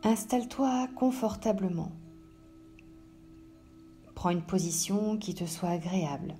Installe-toi confortablement. Prends une position qui te soit agréable.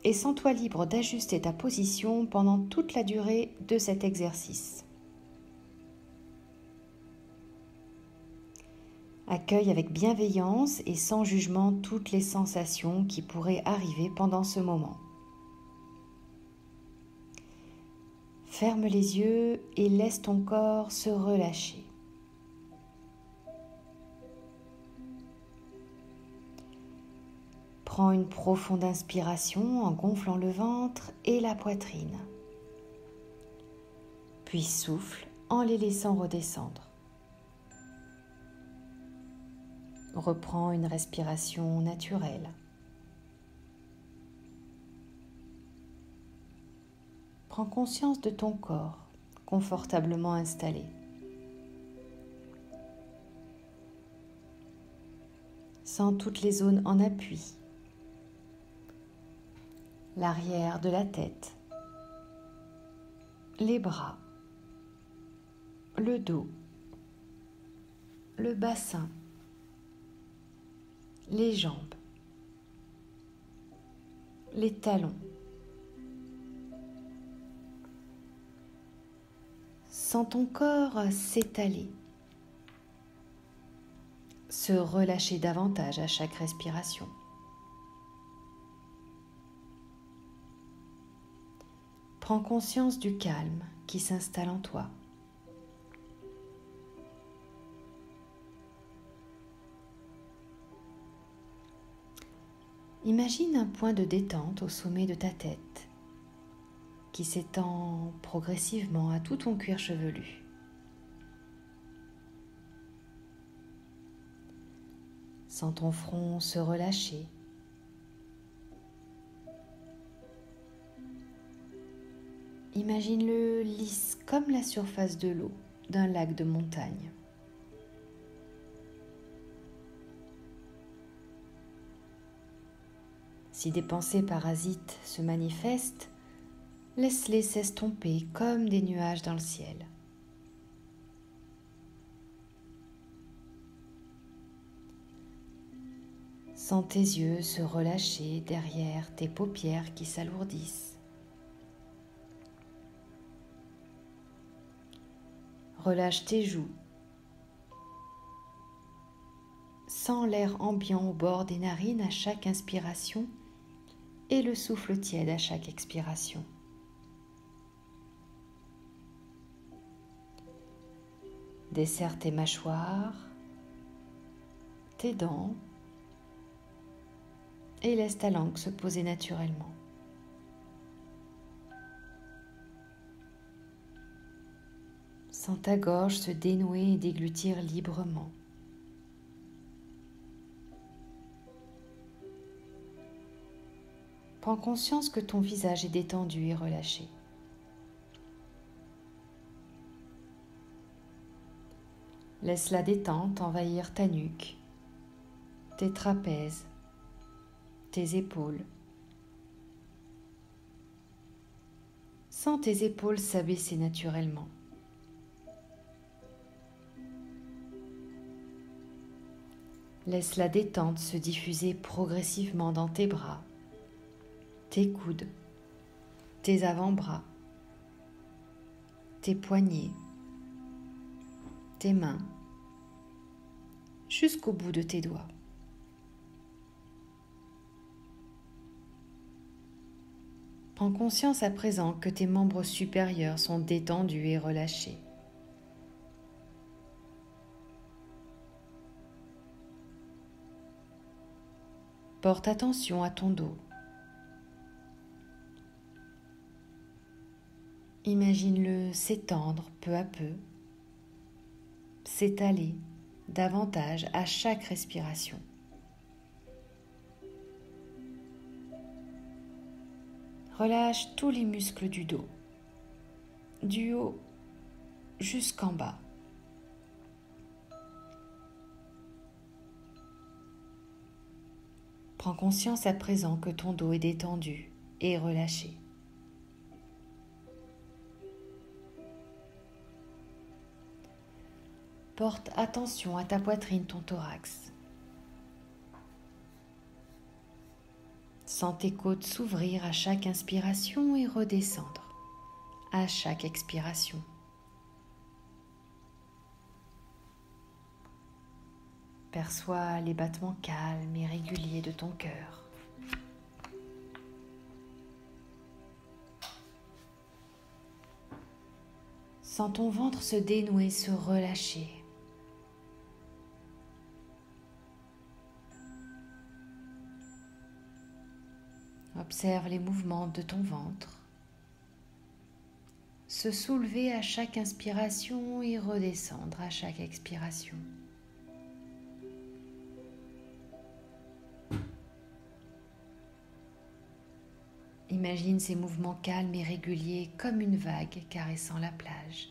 Et sens-toi libre d'ajuster ta position pendant toute la durée de cet exercice. Accueille avec bienveillance et sans jugement toutes les sensations qui pourraient arriver pendant ce moment. Ferme les yeux et laisse ton corps se relâcher. Prends une profonde inspiration en gonflant le ventre et la poitrine. Puis souffle en les laissant redescendre. Reprends une respiration naturelle. Prends conscience de ton corps confortablement installé. Sens toutes les zones en appui. L'arrière de la tête, les bras, le dos, le bassin, les jambes, les talons. Sens ton corps s'étaler, se relâcher davantage à chaque respiration. Prends conscience du calme qui s'installe en toi. Imagine un point de détente au sommet de ta tête qui s'étend progressivement à tout ton cuir chevelu. Sens ton front se relâcher. Imagine-le lisse comme la surface de l'eau d'un lac de montagne. Si des pensées parasites se manifestent, laisse-les s'estomper comme des nuages dans le ciel. Sens tes yeux se relâcher derrière tes paupières qui s'alourdissent. Relâche tes joues. Sens l'air ambiant au bord des narines à chaque inspiration et le souffle tiède à chaque expiration. Desserre tes mâchoires, tes dents et laisse ta langue se poser naturellement. Sens ta gorge se dénouer et déglutir librement. Prends conscience que ton visage est détendu et relâché. Laisse la détente envahir ta nuque, tes trapèzes, tes épaules. Sens tes épaules s'abaisser naturellement. Laisse la détente se diffuser progressivement dans tes bras, tes coudes, tes avant-bras, tes poignets, tes mains, jusqu'au bout de tes doigts. Prends conscience à présent que tes membres supérieurs sont détendus et relâchés. Porte attention à ton dos. Imagine-le s'étendre peu à peu, s'étaler davantage à chaque respiration. Relâche tous les muscles du dos, du haut jusqu'en bas. Prends conscience à présent que ton dos est détendu et relâché. Porte attention à ta poitrine, ton thorax. Sens tes côtes s'ouvrir à chaque inspiration et redescendre à chaque expiration. Perçois les battements calmes et réguliers de ton cœur. Sens ton ventre se dénouer, se relâcher. Observe les mouvements de ton ventre, se soulever à chaque inspiration et redescendre à chaque expiration. Imagine ces mouvements calmes et réguliers comme une vague caressant la plage.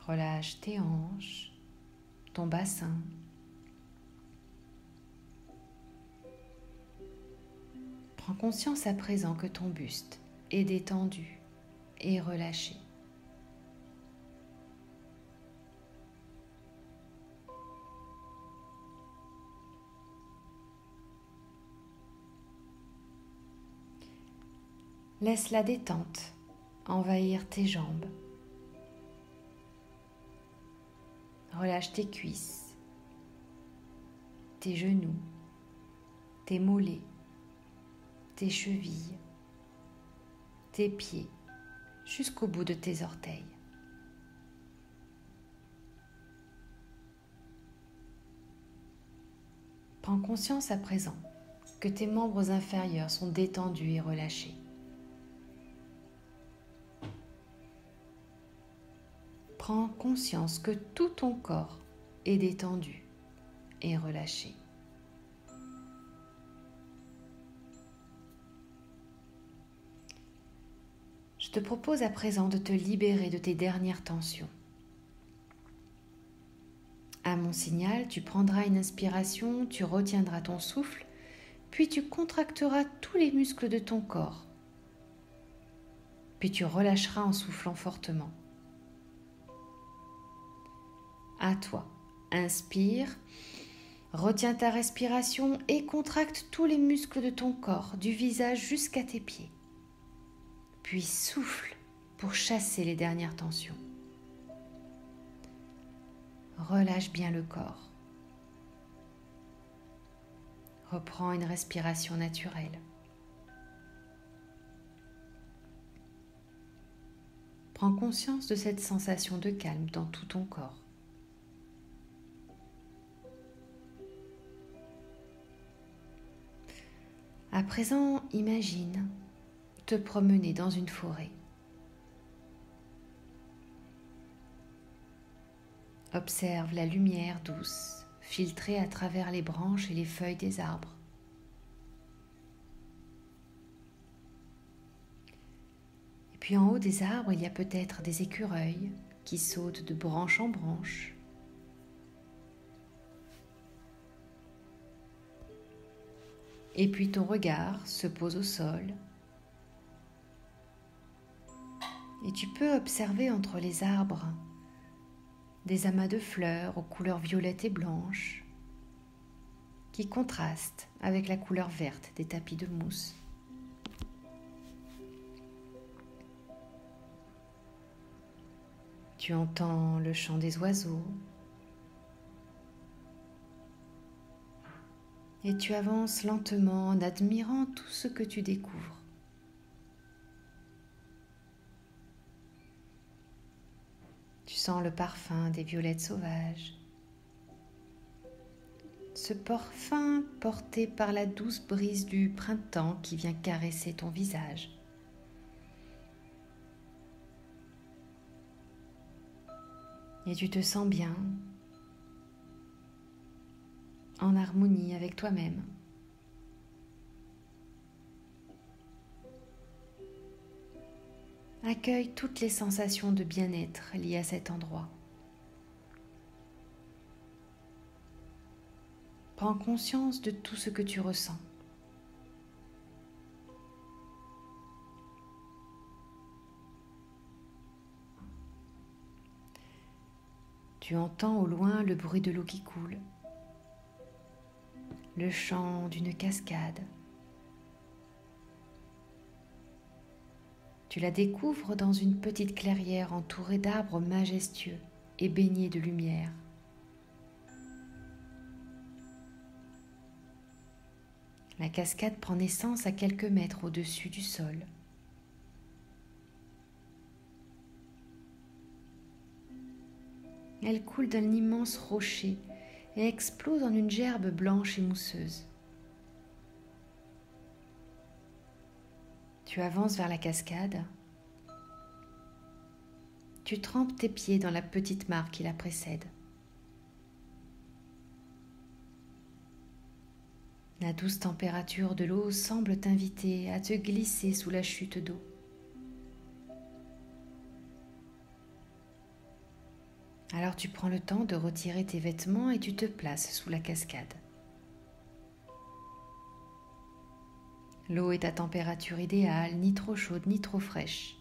Relâche tes hanches, ton bassin. Prends conscience à présent que ton buste est détendu et relâché. Laisse la détente envahir tes jambes. Relâche tes cuisses, tes genoux, tes mollets, tes chevilles, tes pieds, jusqu'au bout de tes orteils. Prends conscience à présent que tes membres inférieurs sont détendus et relâchés. Prends conscience que tout ton corps est détendu et relâché. Je te propose à présent de te libérer de tes dernières tensions. À mon signal, tu prendras une inspiration, tu retiendras ton souffle, puis tu contracteras tous les muscles de ton corps. Puis tu relâcheras en soufflant fortement. À toi, inspire, retiens ta respiration et contracte tous les muscles de ton corps, du visage jusqu'à tes pieds. Puis souffle pour chasser les dernières tensions. Relâche bien le corps. Reprends une respiration naturelle. Prends conscience de cette sensation de calme dans tout ton corps. À présent, imagine te promener dans une forêt. Observe la lumière douce filtrée à travers les branches et les feuilles des arbres. Et puis en haut des arbres, il y a peut-être des écureuils qui sautent de branche en branche. Et puis ton regard se pose au sol. Et tu peux observer entre les arbres des amas de fleurs aux couleurs violettes et blanches qui contrastent avec la couleur verte des tapis de mousse. Tu entends le chant des oiseaux et tu avances lentement en admirant tout ce que tu découvres. Tu sens le parfum des violettes sauvages. Ce parfum porté par la douce brise du printemps qui vient caresser ton visage. Et tu te sens bien, en harmonie avec toi-même. Accueille toutes les sensations de bien-être liées à cet endroit. Prends conscience de tout ce que tu ressens. Tu entends au loin le bruit de l'eau qui coule, le chant d'une cascade. Tu la découvres dans une petite clairière entourée d'arbres majestueux et baignée de lumière. La cascade prend naissance à quelques mètres au-dessus du sol. Elle coule d'un immense rocher et explose en une gerbe blanche et mousseuse. Tu avances vers la cascade. Tu trempes tes pieds dans la petite mare qui la précède. La douce température de l'eau semble t'inviter à te glisser sous la chute d'eau. Alors tu prends le temps de retirer tes vêtements et tu te places sous la cascade. L'eau est à température idéale, ni trop chaude ni trop fraîche.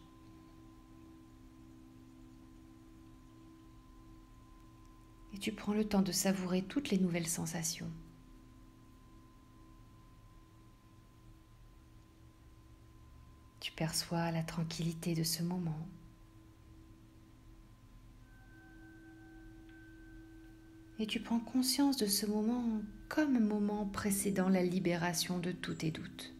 Et tu prends le temps de savourer toutes les nouvelles sensations. Tu perçois la tranquillité de ce moment. Et tu prends conscience de ce moment comme un moment précédant la libération de tous tes doutes.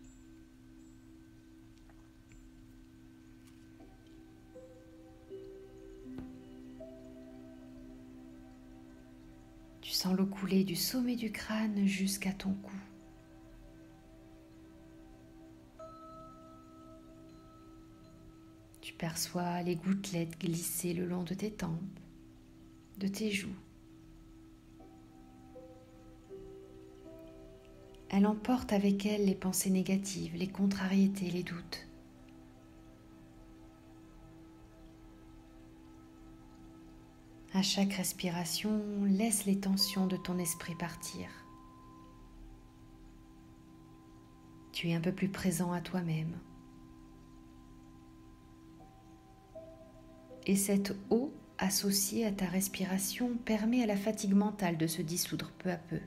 Tu sens l'eau couler du sommet du crâne jusqu'à ton cou. Tu perçois les gouttelettes glisser le long de tes tempes, de tes joues. Elle emporte avec elle les pensées négatives, les contrariétés, les doutes. À chaque respiration, laisse les tensions de ton esprit partir. Tu es un peu plus présent à toi-même. Et cette eau associée à ta respiration permet à la fatigue mentale de se dissoudre peu à peu.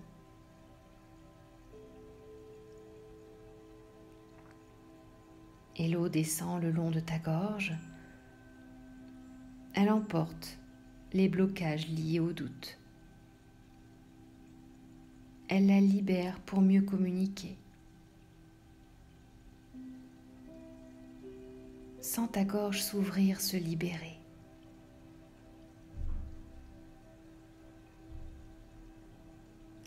Et l'eau descend le long de ta gorge. Elle emporte les blocages liés au doute. Elle la libère pour mieux communiquer. Sens ta gorge s'ouvrir, se libérer.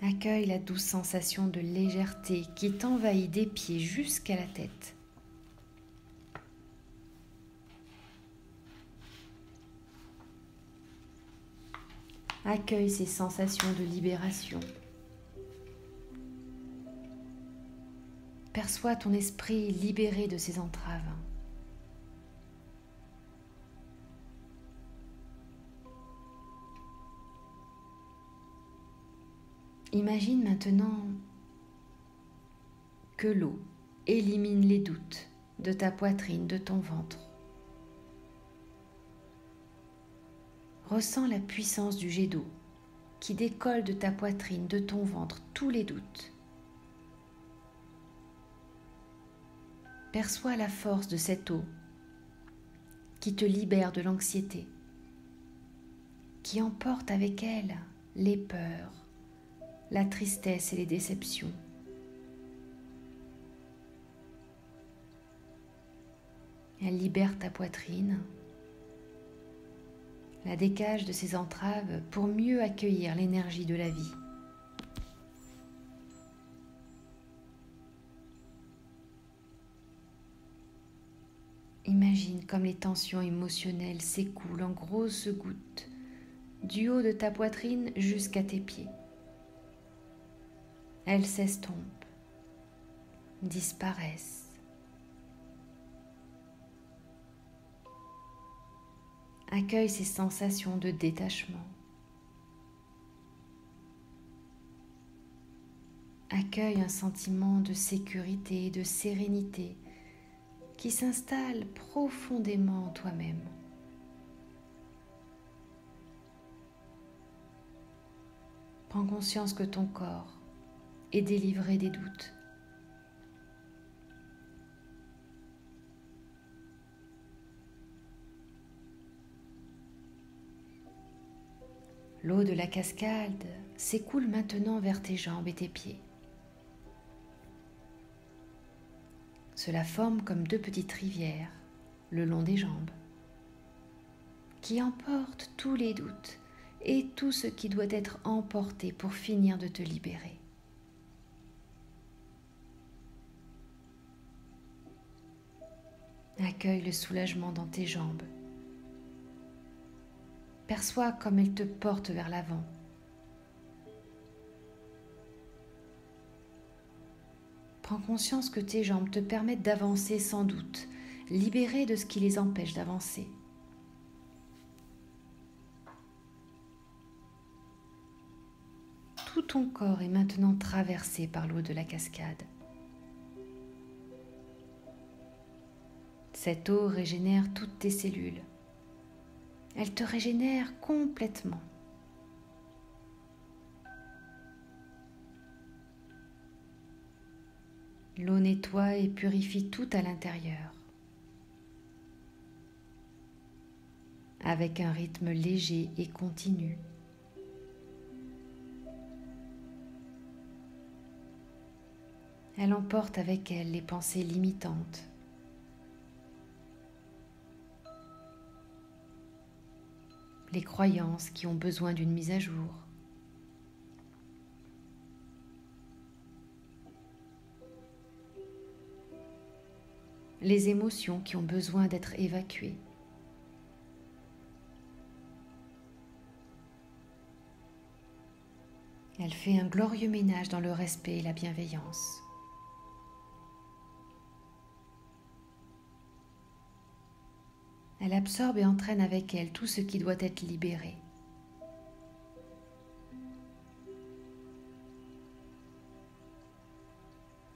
Accueille la douce sensation de légèreté qui t'envahit des pieds jusqu'à la tête. Accueille ces sensations de libération. Perçois ton esprit libéré de ses entraves. Imagine maintenant que l'eau élimine les doutes de ta poitrine, de ton ventre. Ressens la puissance du jet d'eau qui décolle de ta poitrine, de ton ventre, tous les doutes. Perçois la force de cette eau qui te libère de l'anxiété, qui emporte avec elle les peurs, la tristesse et les déceptions. Elle libère ta poitrine, la décage de ses entraves pour mieux accueillir l'énergie de la vie. Imagine comme les tensions émotionnelles s'écoulent en grosses gouttes du haut de ta poitrine jusqu'à tes pieds. Elles s'estompent, disparaissent. Accueille ces sensations de détachement. Accueille un sentiment de sécurité et de sérénité qui s'installe profondément en toi-même. Prends conscience que ton corps est délivré des doutes. L'eau de la cascade s'écoule maintenant vers tes jambes et tes pieds. Cela forme comme deux petites rivières le long des jambes, qui emportent tous les doutes et tout ce qui doit être emporté pour finir de te libérer. Accueille le soulagement dans tes jambes. Perçois comme elles te portent vers l'avant. Prends conscience que tes jambes te permettent d'avancer sans doute, libérées de ce qui les empêche d'avancer. Tout ton corps est maintenant traversé par l'eau de la cascade. Cette eau régénère toutes tes cellules. Elle te régénère complètement. L'eau nettoie et purifie tout à l'intérieur. Avec un rythme léger et continu. Elle emporte avec elle les pensées limitantes. Les croyances qui ont besoin d'une mise à jour. Les émotions qui ont besoin d'être évacuées. Elle fait un glorieux ménage dans le respect et la bienveillance. Elle absorbe et entraîne avec elle tout ce qui doit être libéré.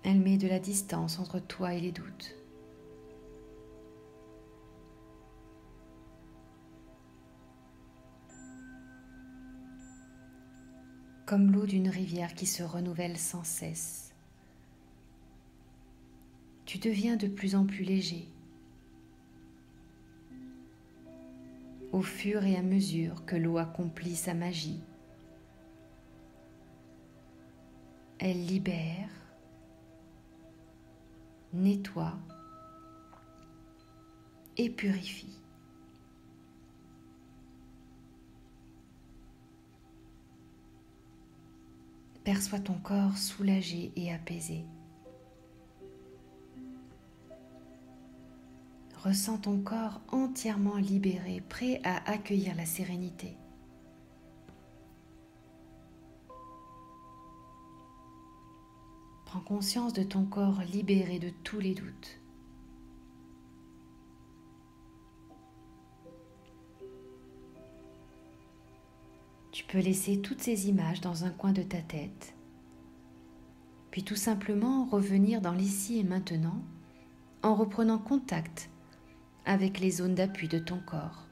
Elle met de la distance entre toi et les doutes. Comme l'eau d'une rivière qui se renouvelle sans cesse. Tu deviens de plus en plus léger. Au fur et à mesure que l'eau accomplit sa magie, elle libère, nettoie et purifie. Perçois ton corps soulagé et apaisé. Ressens ton corps entièrement libéré, prêt à accueillir la sérénité. Prends conscience de ton corps libéré de tous les doutes. Tu peux laisser toutes ces images dans un coin de ta tête, puis tout simplement revenir dans l'ici et maintenant en reprenant contact avec les zones d'appui de ton corps.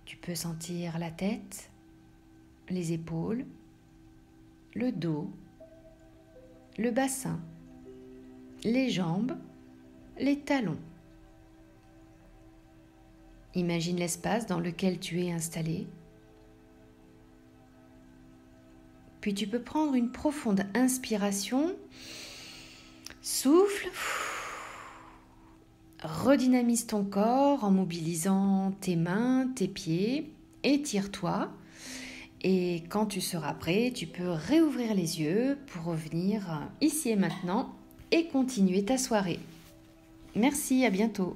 Tu peux sentir la tête, les épaules, le dos, le bassin, les jambes, les talons. Imagine l'espace dans lequel tu es installé. Puis tu peux prendre une profonde inspiration. Souffle. Redynamise ton corps en mobilisant tes mains, tes pieds. Étire-toi. Et quand tu seras prêt, tu peux réouvrir les yeux pour revenir ici et maintenant et continuer ta soirée. Merci, à bientôt.